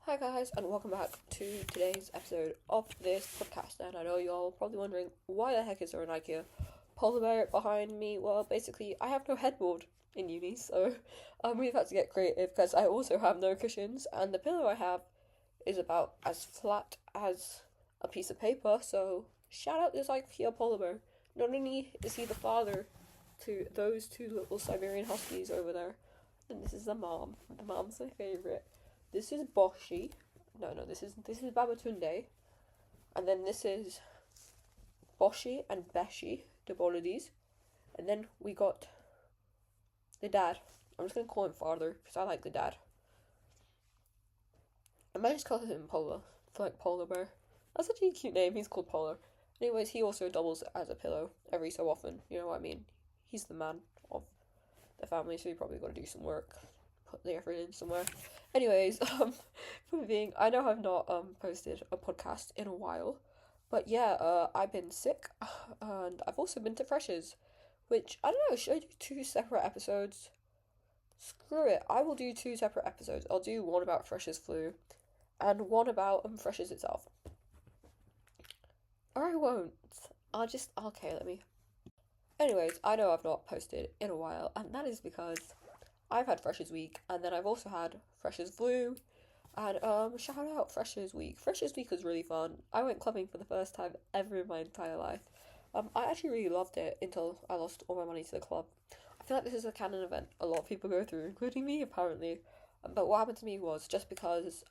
Hi guys, and welcome back to today's episode of this podcast. And I know you're all probably wondering, why the heck is there an IKEA polar bear behind me? Well, basically, I have no headboard in uni, so we've had to get creative because I also have no cushions, and the pillow I have is about as flat as a piece of paper. So shout out this IKEA polar bear. Not only is he the father to those two little Siberian huskies over there, and this is the mom. The mom's my favorite. This is Boshi. No, this is Babatunde. And then this is Boshi and Beshi, the Bolidis. And then we got the dad. I'm just gonna call him father because I like the dad. I might just call him Polar for like polar bear. That's such a cute name. He's called Polar. Anyways, he also doubles as a pillow every so often. You know what I mean? He's the man of the family, so you probably got to do some work, put the effort in somewhere. Anyways, point being, I know I've not posted a podcast in a while, but yeah, I've been sick, and I've also been to Freshers, which I don't know. Should I do two separate episodes? Screw it, I will do two separate episodes. I'll do one about Freshers flu, and one about Freshers itself. Or I won't. Okay. Let me. Anyways, I know I've not posted in a while, and that is because I've had Freshers Week, and then I've also had Freshers Flu, and shout out Freshers Week. Freshers Week was really fun. I went clubbing for the first time ever in my entire life. I actually really loved it until I lost all my money to the club. I feel like this is a canon event a lot of people go through, including me apparently. But what happened to me was just because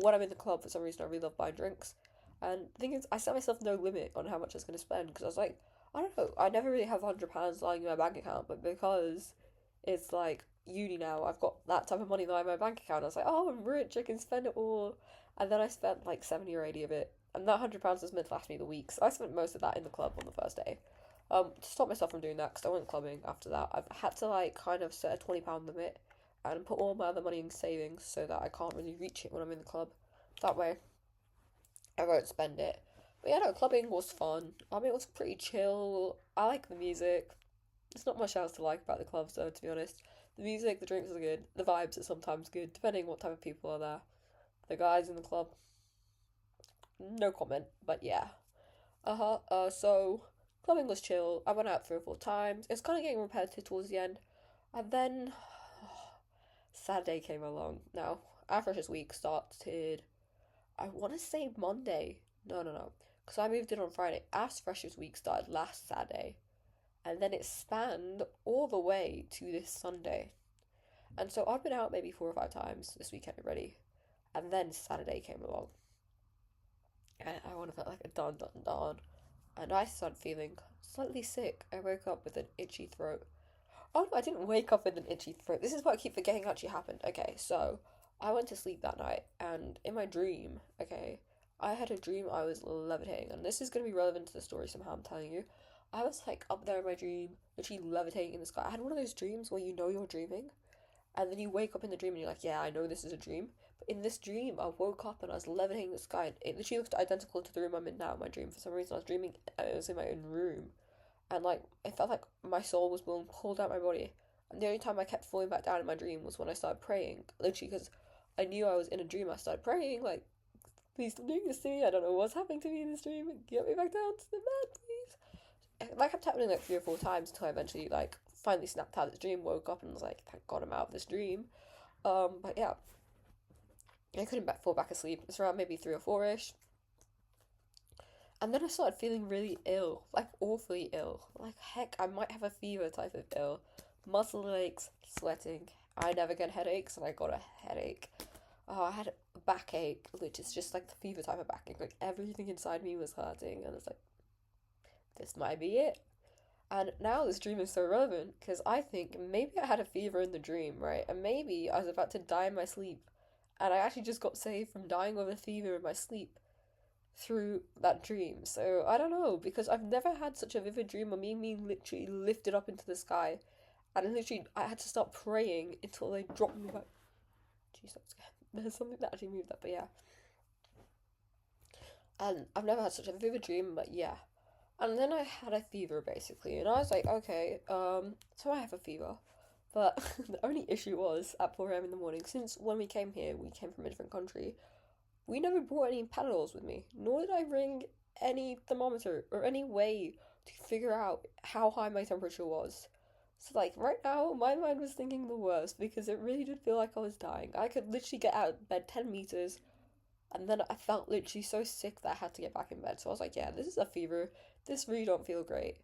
when I'm in the club, for some reason, I really love buying drinks. And the thing is, I set myself no limit on how much I was going to spend because I was like, I don't know, I never really have £100 lying in my bank account, but because it's like uni now, I've got that type of money lying in my bank account. I was like, oh, I'm rich, I can spend it all. And then I spent like 70 or 80 of it, and that £100 was meant to last me the week, so I spent most of that in the club on the first day. To stop myself from doing that, because I went clubbing after that, I've had to like kind of set a £20 limit and put all my other money in savings so that I can't really reach it when I'm in the club. That way, I won't spend it. But yeah, no, clubbing was fun. I mean, it was pretty chill. I like the music. There's not much else to like about the clubs, though, to be honest. The music, the drinks are good. The vibes are sometimes good, depending what type of people are there. The guys in the club, no comment, but yeah. So, clubbing was chill. I went out 3 or 4 times. It was kind of getting repetitive towards the end. And then, Saturday came along. Now, our freshers week started, I want to say Monday. No. Because I moved in on Friday. Our freshers week started last Saturday. And then it spanned all the way to this Sunday. And so I'd been out maybe 4 or 5 times this weekend already. And then Saturday came along. And I want to feel like a dun. And I started feeling slightly sick. I woke up with an itchy throat. Oh no, I didn't wake up with an itchy throat. This is what I keep forgetting actually happened. Okay, so I went to sleep that night, and in my dream, okay, I had a dream I was levitating, and this is going to be relevant to the story somehow, I'm telling you. I was like up there in my dream, literally levitating in the sky. I had one of those dreams where you know you're dreaming, and then you wake up in the dream and you're like, yeah, I know this is a dream. But in this dream, I woke up and I was levitating in the sky, and it literally looked identical to the room I'm in now in my dream. For some reason, I was dreaming it was in my own room, and like it felt like my soul was being pulled out of my body. And the only time I kept falling back down in my dream was when I started praying, literally because I knew I was in a dream. I started praying like, please stop doing this to me. I don't know what's happening to me in this dream. Get me back down to the bed, please. That kept happening like 3 or 4 times until I eventually like finally snapped out of this dream, woke up and was like, thank God I'm out of this dream. But yeah, I couldn't fall back asleep. It's around maybe 3 or 4ish. And then I started feeling really ill, like awfully ill. Like, heck, I might have a fever type of ill. Muscle aches, sweating. I never get headaches, and I got a headache. Oh, I had a backache, which is just like the fever type of backache. Like, everything inside me was hurting, and it's like, this might be it. And now this dream is so relevant because I think maybe I had a fever in the dream, right? And maybe I was about to die in my sleep, and I actually just got saved from dying of a fever in my sleep through that dream. So I don't know, because I've never had such a vivid dream of me being literally lifted up into the sky, and literally I had to start praying until they dropped me back. Jeez, that's scared. There's something that actually moved that, but yeah. And I've never had such a vivid dream, but yeah. And then I had a fever basically, and I was like, okay, so I have a fever. But the only issue was at 4 a.m. in the morning, since when we came here, we came from a different country, we never brought any Panadols with me, nor did I bring any thermometer or any way to figure out how high my temperature was. So, like, right now, my mind was thinking the worst because it really did feel like I was dying. I could literally get out of bed 10 meters, and then I felt literally so sick that I had to get back in bed. So I was like, yeah, this is a fever. This really don't feel great.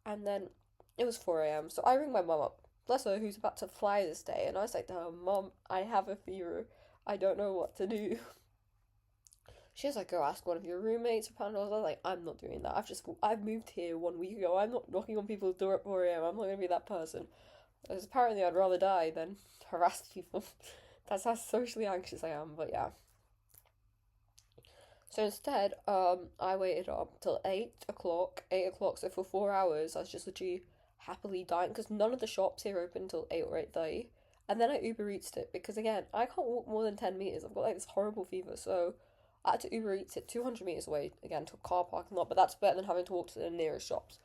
And then it was 4 a.m. So I ring my mum up, bless her, who's about to fly this day. And I was like to her, Mom, I have a fever. I don't know what to do. She was like, go ask one of your roommates for Panadols. I was like, I'm not doing that. I've moved here 1 week ago. I'm not knocking on people's door at 4 a.m. I'm not going to be that person. Because apparently I'd rather die than harass people. That's how socially anxious I am, but yeah. So instead, I waited up till 8 o'clock. 8 o'clock, so for 4 hours, I was just literally happily dying because none of the shops here open until 8 or 8:30. And then I Uber Eats it because, again, I can't walk more than 10 meters. I've got like this horrible fever, so I had to Uber Eats it 200 meters away, again, to a car parking lot, but that's better than having to walk to the nearest shops.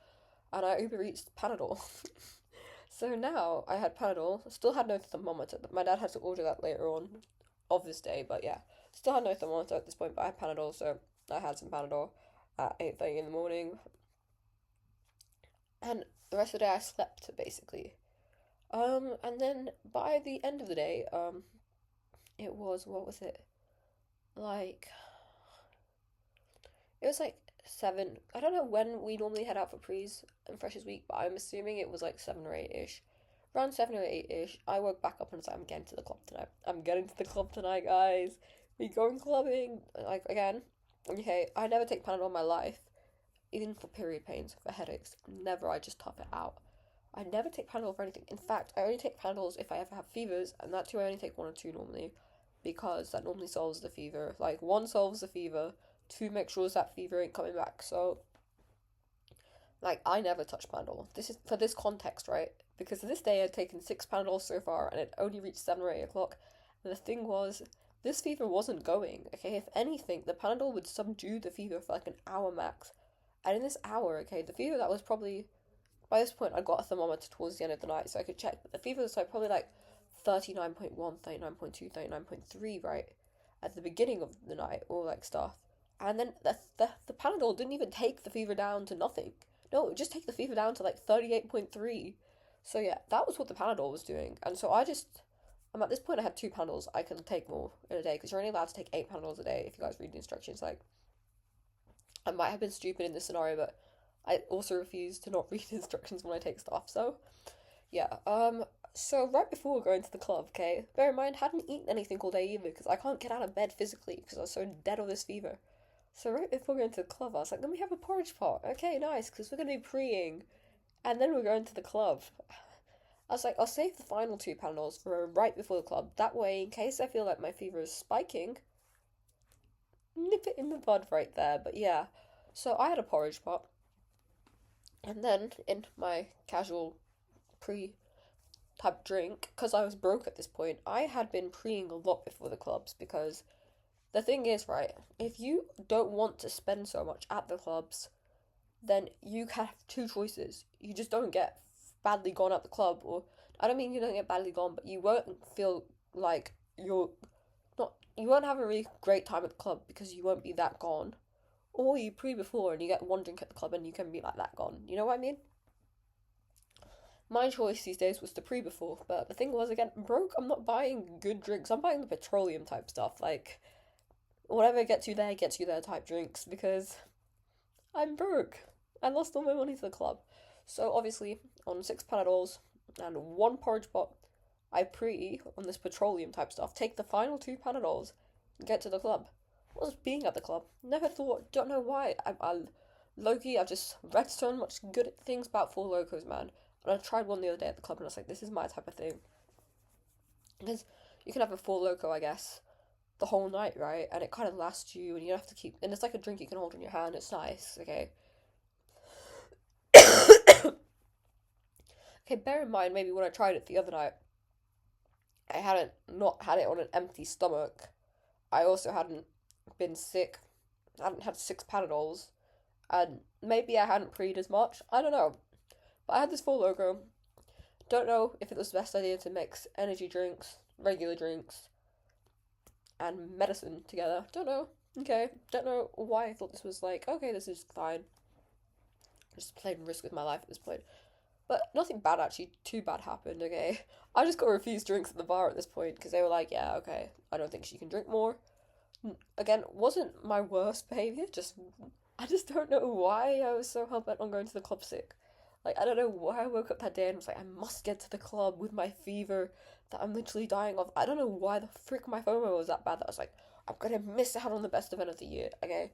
And I Uber Eats Panadol. So now I had Panadol, still had no thermometer. My dad had to order that later on of this day, but yeah. Still had no thermometer at this point, but I had Panadol, so I had some Panadol at 8:30 in the morning. And the rest of the day I slept, basically. And then by the end of the day, it was, what was it? Like, it was like 7. I don't know when we normally head out for prees and freshers week, but I'm assuming it was like 7 or 8 ish. Around 7 or 8 ish, I woke back up and said, I'm getting to the club tonight. I'm getting to the club tonight, guys. We going clubbing. Like, again, okay, I never take Panadol in my life, even for period pains, for headaches. Never, I just tough it out. I never take Panadol for anything. In fact, I only take Panadols if I ever have fevers, and that too, I only take 1 or 2 normally, because that normally solves the fever. Like, 1 solves the fever, 2 make sure that fever ain't coming back. So, like, I never touch Panadol. This is for this context, right? Because this day I'd taken 6 Panadols so far, and it only reached 7 or 8 o'clock. And the thing was, this fever wasn't going. Okay, if anything, the Panadol would subdue the fever for like an hour max. And in this hour, okay, the fever that was probably, by this point, I got a thermometer towards the end of the night so I could check, but the fever was like probably like 39.1, 39.2, 39.3, right? At the beginning of the night, or like stuff. And then the Panadol didn't even take the fever down to nothing. No, it would just take the fever down to like 38.3. So yeah, that was what the Panadol was doing. And so I'm at this point, I had 2 Panadols. I can take more in a day because you're only allowed to take 8 Panadols a day if you guys read the instructions. Like, I might have been stupid in this scenario, but I also refuse to not read instructions when I take stuff. So, yeah. So right before going to the club, okay, bear in mind, I hadn't eaten anything all day either because I can't get out of bed physically because I was so dead of this fever. So right before going to the club, I was like, let me have a porridge pot. Okay, nice, because we're going to be preeing. And then we're going to the club. I was like, I'll save the final 2 Panadols for right before the club. That way, in case I feel like my fever is spiking, nip it in the bud right there. But yeah, so I had a porridge pot. And then, in my casual pre-type drink, because I was broke at this point, I had been preeing a lot before the clubs because the thing is, right, if you don't want to spend so much at the clubs, then you have 2 choices. You just don't get badly gone at the club, or I don't mean you don't get badly gone, but you won't feel like you won't have a really great time at the club because you won't be that gone. Or you pre before and you get 1 drink at the club and you can be like that gone. You know what I mean? My choice these days was to pre before, but the thing was, again, I'm broke. I'm not buying good drinks. I'm buying the petroleum type stuff, like whatever gets you there type drinks because I'm broke. I lost all my money to the club. So obviously, on 6 Panadols and 1 porridge pot, I pre on this petroleum type stuff, take the final 2 Panadols, and get to the club. I was being at the club. Never thought, don't know why. Loki, I've just read so much good things about Four Locos, man. And I tried one the other day at the club and I was like, this is my type of thing. Because you can have a Four Loco, I guess, the whole night, right? And it kind of lasts you and you don't have to keep, and it's like a drink you can hold in your hand. It's nice, okay? Okay, bear in mind, maybe when I tried it the other night, I hadn't not had it on an empty stomach. I also hadn't been sick. I hadn't had 6 Panadols. And maybe I hadn't preed as much. I don't know. But I had this Four Loko. Don't know if it was the best idea to mix energy drinks, regular drinks, and medicine together. Don't know. Okay, don't know why I thought this was like, okay, this is fine. Just playing risk with my life at this point. But nothing bad actually, too bad happened, okay? I just got refused drinks at the bar at this point because they were like, yeah, okay, I don't think she can drink more. Again, wasn't my worst behaviour, I just don't know why I was so hell bent on going to the club sick. Like, I don't know why I woke up that day and was like, I must get to the club with my fever that I'm literally dying of. I don't know why the frick my FOMO was that bad that I was like, I'm gonna miss out on the best event of the year, okay?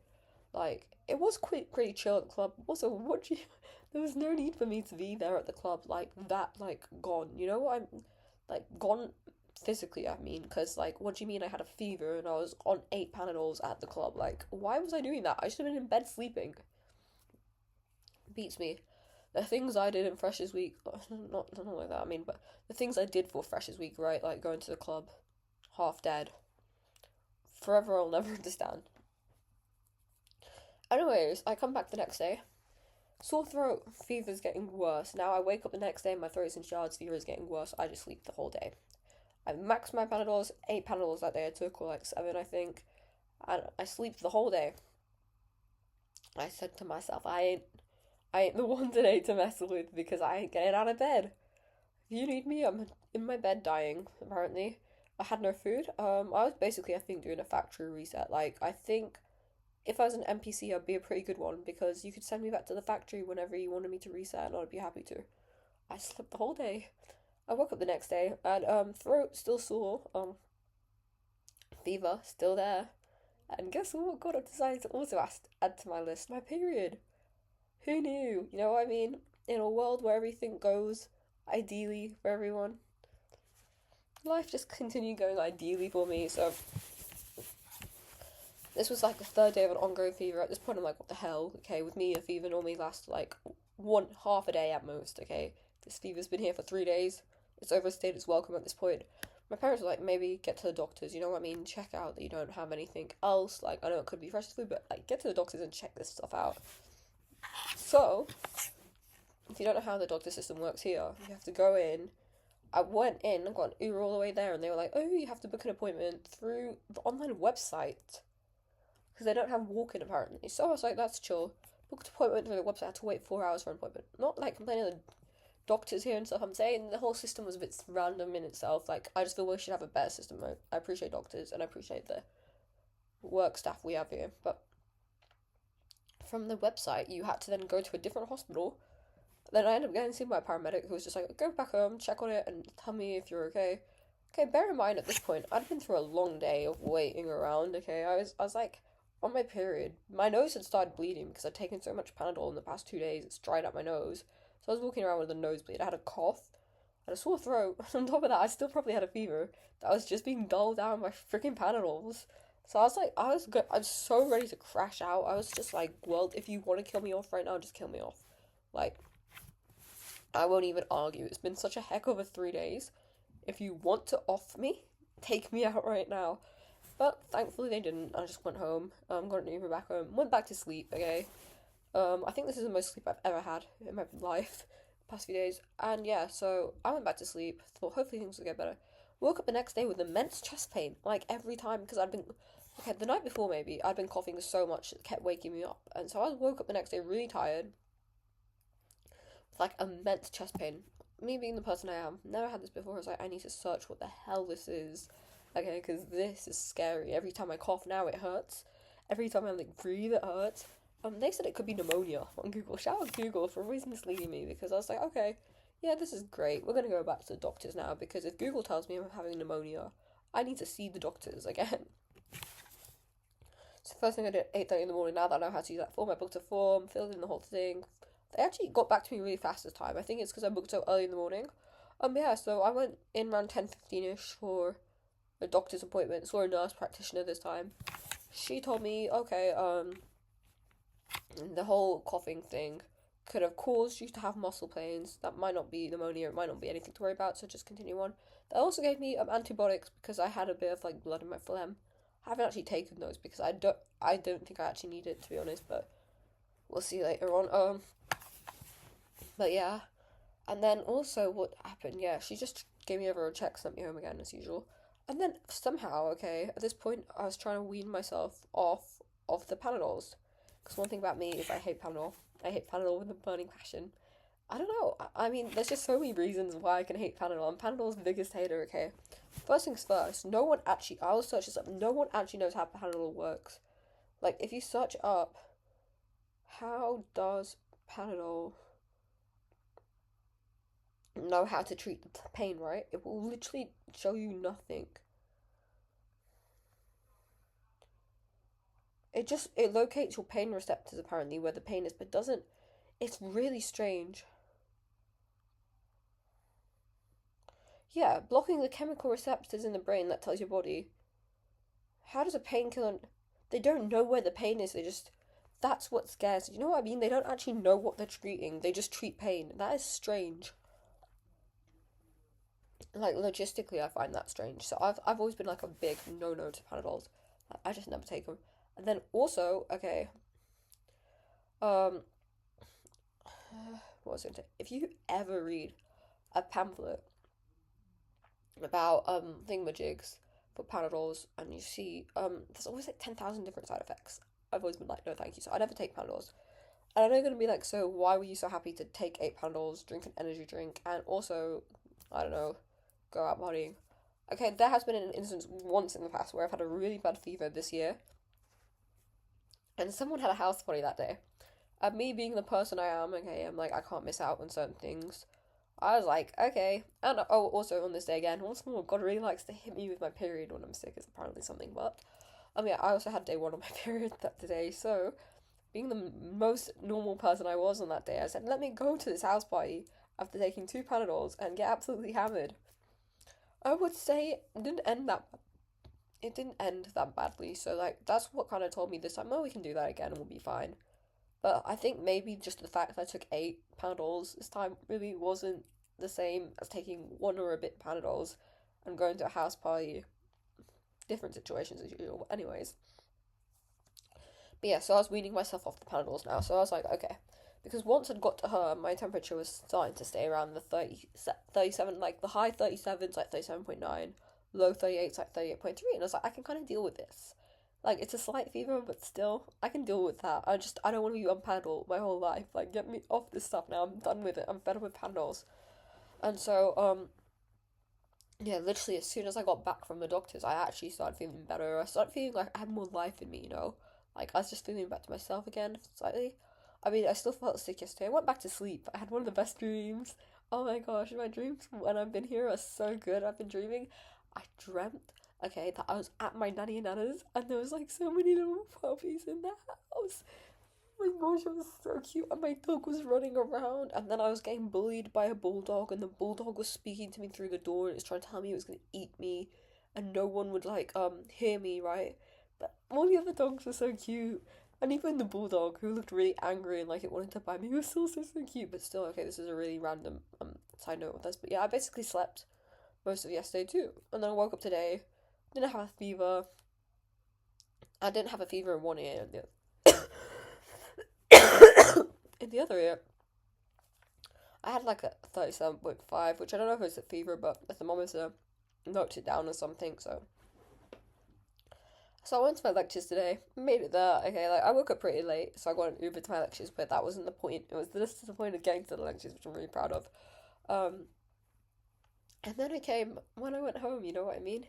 Like, it was quite pretty chill at the club. Also, what do you... There was no need for me to be there at the club like that, like, gone. You know what I'm... Like, gone physically, I mean. Because, like, what do you mean I had a fever and I was on 8 Panadols at the club? Like, why was I doing that? I should have been in bed sleeping. Beats me. The things I did in Freshers Week... Not like that, I mean, but the things I did for Freshers Week, right? Like, going to the club. Half dead. Forever I'll never understand. Anyways, I come back the next day. Sore throat, fever's getting worse. Now I wake up the next day and my throat's in shards, fever is getting worse. I just sleep the whole day. I maxed my Panadols, 8 Panadols that day I took, or like 7 I think. And I sleep the whole day. I said to myself, I ain't the one today to mess with because I ain't getting out of bed. If you need me, I'm in my bed dying, apparently. I had no food. I was basically, I think, doing a factory reset. Like, I think if I was an NPC, I'd be a pretty good one because you could send me back to the factory whenever you wanted me to reset, and I'd be happy to. I slept the whole day. I woke up the next day and throat still sore, fever still there, and guess what? God, I decided to also add to my list my period. Who knew? You know what I mean? In a world where everything goes ideally for everyone, life just continued going ideally for me. So this was like the third day of an ongoing fever. At this point, I'm like, what the hell? Okay, with me, a fever normally lasts like half a day at most. Okay, this fever's been here for 3 days. It's overstayed its welcome at this point. My parents were like, maybe get to the doctors. You know what I mean? Check out that you don't have anything else. Like, I know it could be fresh flu, but like, get to the doctors and check this stuff out. So, if you don't know how the doctor system works here, you have to go in. I went in, I got an Uber all the way there, and they were like, oh, you have to book an appointment through the online website. Because they don't have walk-in, apparently. So I was like, that's chill. Booked an appointment through the website, I had to wait 4 hours for an appointment. Not like complaining of the doctors here and stuff, I'm saying the whole system was a bit random in itself. Like, I just feel we should have a better system. I appreciate doctors, and I appreciate the work staff we have here. But from the website, you had to then go to a different hospital. Then I ended up getting seen by a paramedic who was just like, go back home, check on it, and tell me if you're okay. Okay, bear in mind at this point, I'd been through a long day of waiting around, okay? I was like, on my period. My nose had started bleeding because I'd taken so much Panadol in the past 2 days, it's dried out my nose. So I was walking around with a nosebleed. I had a cough, I had a sore throat. On top of that, I still probably had a fever that was just being dulled down by freaking Panadols. So I was like, I was so ready to crash out. I was just like, well, if you want to kill me off right now, just kill me off. Like, I won't even argue. It's been such a heck of a 3 days. If you want to off me, take me out right now. But thankfully they didn't. I just went home. Got an Uber back home. Went back to sleep. Okay. I think this is the most sleep I've ever had in my life. The past few days. And yeah, so I went back to sleep. Thought hopefully things will get better. Woke up the next day with immense chest pain, like every time, because I'd been the night before maybe I'd been coughing so much it kept waking me up, and so I woke up the next day really tired, with like immense chest pain. Me being the person I am, never had this before. I was like, I need to search what the hell this is. Okay, because this is scary. Every time I cough now, it hurts. Every time I like breathe, it hurts. They said it could be pneumonia on Google. Shout out Google for always misleading me, because I was like, okay, yeah, this is great. We're gonna go back to the doctors now, because if Google tells me I'm having pneumonia, I need to see the doctors again. So first thing I did at 8:30 in the morning. Now that I know how to use that form, I booked a form, filled in the whole thing. They actually got back to me really fast this time. I think it's because I booked so early in the morning. Yeah, so I went in around 10:15ish for a doctor's appointment. Saw a nurse practitioner this time. She told me, okay, the whole coughing thing could have caused you to have muscle pains. That might not be pneumonia, it might not be anything to worry about, so just continue on. They also gave me antibiotics because I had a bit of like blood in my phlegm. I haven't actually taken those because I don't think I actually need it, to be honest, but we'll see later on. But yeah, And then also what happened, yeah, she just gave me over a check, sent me home again as usual. And then somehow, okay, at this point I was trying to wean myself off of the Panadols. Because one thing about me is I hate Panadol. I hate Panadol with a burning passion. I don't know. I mean, there's just so many reasons why I can hate Panadol. I'm Panadol's biggest hater, okay? First things first, no one actually, I will search this up, no one actually knows how Panadol works. Like, if you search up, how does Panadol know how to treat the pain, right? It will literally show you nothing. It locates your pain receptors apparently where the pain is, but doesn't. It's really strange. Yeah, blocking the chemical receptors in the brain that tells your body. How does a painkiller? They don't know where the pain is. They just. That's what scares. You know what I mean? They don't actually know what they're treating. They just treat pain. That is strange. Like logistically, I find that strange. So I've always been like a big no to Panadols. I just never take them. And then also, okay, um, what was it? If you ever read a pamphlet about thingamajigs for Panadols, and you see there's always like 10,000 different side effects. I've always been like, no, thank you. So I never take Panadols. And I know you're gonna be like, so why were you so happy to take 8 Panadols, drink an energy drink, and also, I don't know, go out partying? Okay, there has been an instance once in the past where I've had a really bad fever this year, and someone had a house party that day. And me being the person I am, okay, I'm like, I can't miss out on certain things. I was like, okay. And oh, also on this day again, once more, God really likes to hit me with my period when I'm sick, is apparently something. But, yeah, I also had day one of my period that day, so being the most normal person I was on that day, I said, let me go to this house party after taking 2 Panadols and get absolutely hammered. I would say it didn't end that badly, so like that's what kind of told me this time, oh, we can do that again and we'll be fine. But I think maybe just the fact that I took 8 Panadols this time really wasn't the same as taking one or a bit Panadols and going to a house party. Different situations as usual. But anyways. But yeah, so I was weaning myself off the Panadols now. So I was like, okay. Because once I'd got to her, my temperature was starting to stay around the 37, like the high 37s, like 37.9, low 38s, like 38.3. And I was like, I can kind of deal with this. Like, it's a slight fever, but still, I can deal with that. I don't want to be on Panadol my whole life. Like, get me off this stuff now. I'm done with it. I'm fed up with Panadols. And so, yeah, literally, as soon as I got back from the doctors, I actually started feeling better. I started feeling like I had more life in me, you know? Like, I was just feeling back to myself again, slightly. I mean, I still felt sick yesterday. I went back to sleep. I had one of the best dreams. Oh my gosh, my dreams when I've been here are so good. I've been dreaming. I dreamt, okay, that I was at my nanny and nana's and there was like so many little puppies in the house. Oh my gosh, it was so cute. And my dog was running around. And then I was getting bullied by a bulldog. And the bulldog was speaking to me through the door. And it was trying to tell me it was going to eat me. And no one would, like, hear me, right? But all the other dogs were so cute. And even the bulldog, who looked really angry and like it wanted to bite me, was still so cute. But still, okay, this is a really random side note of this. But yeah, I basically slept most of yesterday too. And then I woke up today. Didn't have a fever. I didn't have a fever in one ear. In the other ear, I had like a 37.5, which I don't know if it's a fever, but the thermometer notes it down or something, so I went to my lectures today, made it there, okay, like I woke up pretty late, so I got an Uber to my lectures, but that wasn't the point. It was just the point of getting to the lectures, which I'm really proud of. Um, and then I came, when I went home, you know what I mean?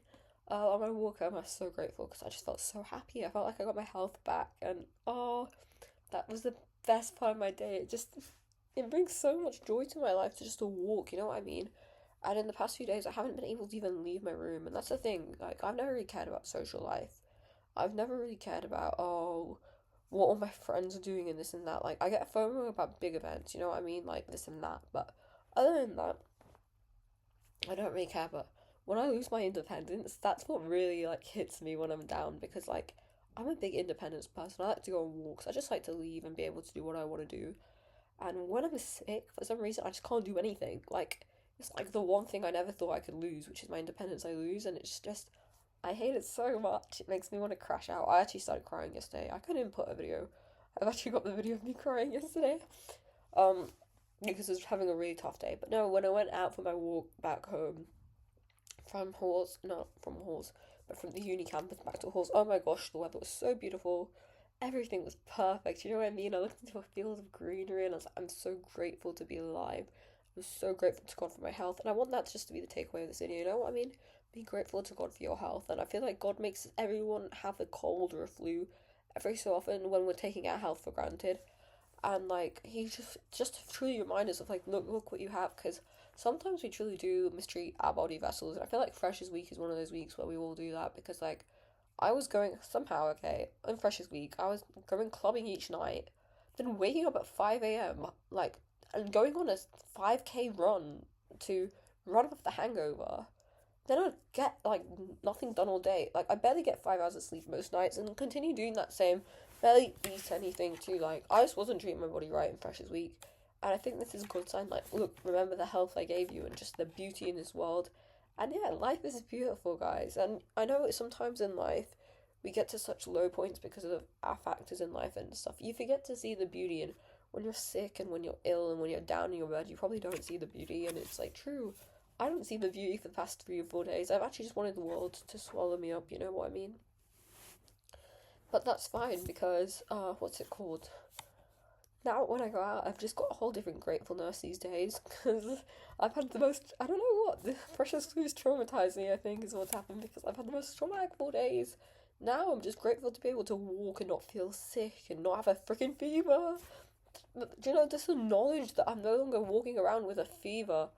On my walk home, I was so grateful because I just felt so happy. I felt like I got my health back, and oh, that was the best part of my day. It brings so much joy to my life to just to walk, you know what I mean? And in the past few days, I haven't been able to even leave my room, and that's the thing. Like, I've never really cared about social life. I've never really cared about, oh, what all my friends are doing and this and that. Like, I get FOMO about big events, you know what I mean? Like, this and that. But other than that, I don't really care. But when I lose my independence, that's what really, like, hits me when I'm down. Because, like, I'm a big independence person. I like to go on walks. I just like to leave and be able to do what I want to do. And when I'm sick, for some reason, I just can't do anything. Like, it's like the one thing I never thought I could lose, which is my independence, I lose. And it's just, I hate it so much. It makes me want to crash out. I actually started crying yesterday. I couldn't put a video. I've actually got the video of me crying yesterday. Um, because I was having a really tough day. But no, when I went out for my walk back home from halls, not from halls, but from the uni campus back to halls, oh my gosh, the weather was so beautiful. Everything was perfect. You know what I mean? I looked into a field of greenery and I was like, I'm so grateful to be alive. I'm so grateful to God for my health. And I want that just to be the takeaway of this video. You know what I mean? Be grateful to God for your health. And I feel like God makes everyone have a cold or a flu every so often when we're taking our health for granted. And like he just to truly remind us of like look what you have, because sometimes we truly do mistreat our body vessels. And I feel like Freshers Week is one of those weeks where we all do that, because like I was going somehow, okay, on Freshers Week, I was going clubbing each night, then waking up at 5 a.m., like, and going on a 5K run to run off the hangover. Then I'd get, like, nothing done all day. Like, I barely get 5 hours of sleep most nights and continue doing that same, barely eat anything too. Like, I just wasn't treating my body right in Freshers Week. And I think this is a good sign. Like, look, remember the health I gave you and just the beauty in this world. And yeah, life is beautiful, guys. And I know sometimes in life we get to such low points because of our factors in life and stuff. You forget to see the beauty, and when you're sick and when you're ill and when you're down in your bed, you probably don't see the beauty. And it's like, true, I don't see the beauty for the past 3 or 4 days. I've actually just wanted the world to swallow me up, you know what I mean? But that's fine because, what's it called? Now when I go out, I've just got a whole different gratefulness these days because I've had the most, I don't know what, the precious clues traumatized me, I think, is what's happened, because I've had the most traumatic 4 days. Now I'm just grateful to be able to walk and not feel sick and not have a freaking fever. But, you know, just the knowledge that I'm no longer walking around with a fever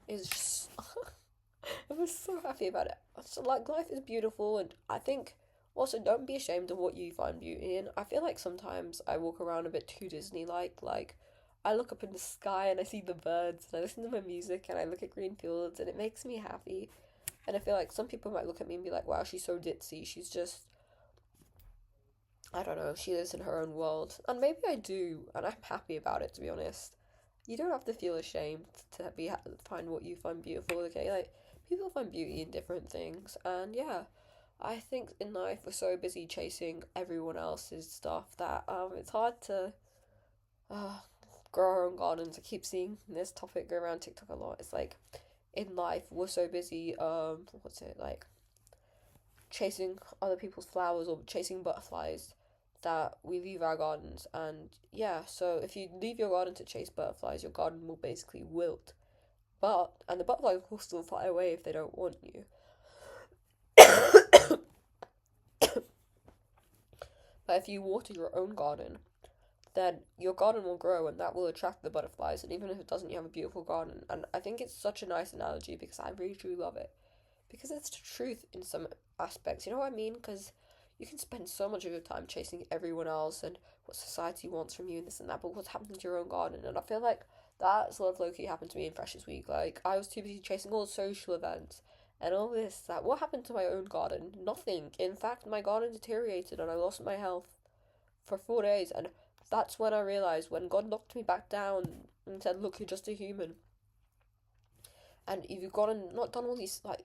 is just. I was so happy about it. So, like, life is beautiful, and I think also don't be ashamed of what you find beauty in. I feel like sometimes I walk around a bit too Disney like. Like, I look up in the sky and I see the birds, and I listen to my music, and I look at green fields, and it makes me happy. And I feel like some people might look at me and be like, wow, she's so ditzy. She's just, I don't know, she lives in her own world. And maybe I do, and I'm happy about it, to be honest. You don't have to feel ashamed to find what you find beautiful, okay? Like, people find beauty in different things, and yeah, I think in life we're so busy chasing everyone else's stuff that it's hard to uh grow our own gardens. I keep seeing this topic go around TikTok a lot. It's like in life we're so busy what's it like chasing other people's flowers or chasing butterflies that we leave our gardens. And yeah, so if you leave your garden to chase butterflies, your garden will basically wilt. And the butterflies will still fly away if they don't want you. But if you water your own garden, then your garden will grow and that will attract the butterflies. And even if it doesn't, you have a beautiful garden. And I think it's such a nice analogy because I really truly love it. Because it's the truth in some aspects, you know what I mean? Because you can spend so much of your time chasing everyone else and what society wants from you and this and that, but what's happening to your own garden? And I feel like that sort of low-key happened to me in Freshers Week. Like, I was too busy chasing all the social events and all this, that. What happened to my own garden? Nothing. In fact, my garden deteriorated and I lost my health for 4 days. And that's when I realized, when God knocked me back down and said, look, you're just a human. And if you've gone and not done all these, like,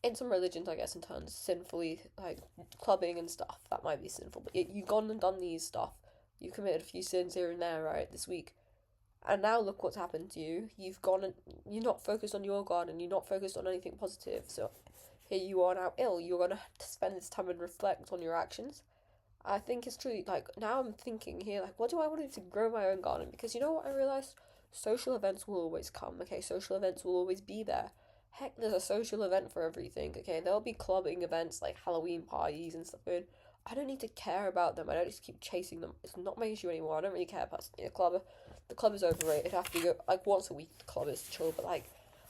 in some religions, I guess, in terms sinfully, like clubbing and stuff, that might be sinful. But you've gone and done these stuff. You committed a few sins here and there, right, this week. And now look what's happened to you. You've gone and you're not focused on your God and you're not focused on anything positive. So here you are now ill. You're going to have to spend this time and reflect on your actions. I think it's true. Like, now I'm thinking here, like, what do I want to do to grow my own garden? Because you know what I realized? Social events will always come, okay? Social events will always be there. Heck, there's a social event for everything, okay? There'll be clubbing events like Halloween parties and stuff. And I don't need to care about them. I don't just keep chasing them. It's not my issue anymore. I don't really care about the club. The club is overrated. I have to go like once a week. The club is chill, but like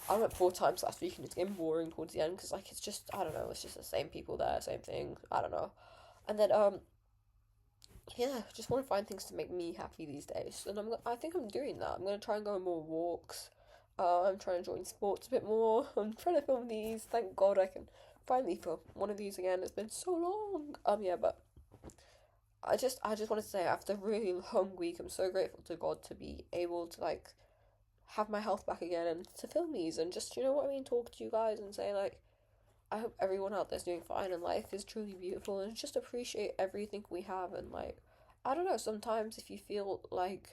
I went 4 times last week and it's getting boring towards the end because like it's just I don't know. It's just the same people there, same thing. I don't know. And then yeah, just want to find things to make me happy these days, and I think I'm doing that. I'm gonna try and go on more walks. I'm trying to join sports a bit more. I'm trying to film these. Thank God I can finally film one of these again. It's been so long. Yeah, but I just want to say after a really long week, I'm so grateful to God to be able to like have my health back again and to film these and just you know what I mean, talk to you guys and say like I hope everyone out there's doing fine and life is truly beautiful and just appreciate everything we have and like I don't know, sometimes if you feel like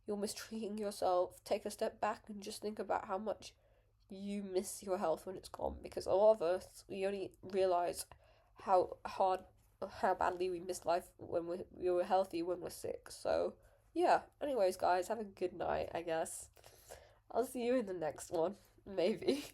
you're mistreating yourself, take a step back and just think about how much you miss your health when it's gone. Because a lot of us, we only realize how hard, how badly we miss life when we're healthy when we're sick. So, yeah. Anyways, guys, have a good night, I guess. I'll see you in the next one. Maybe.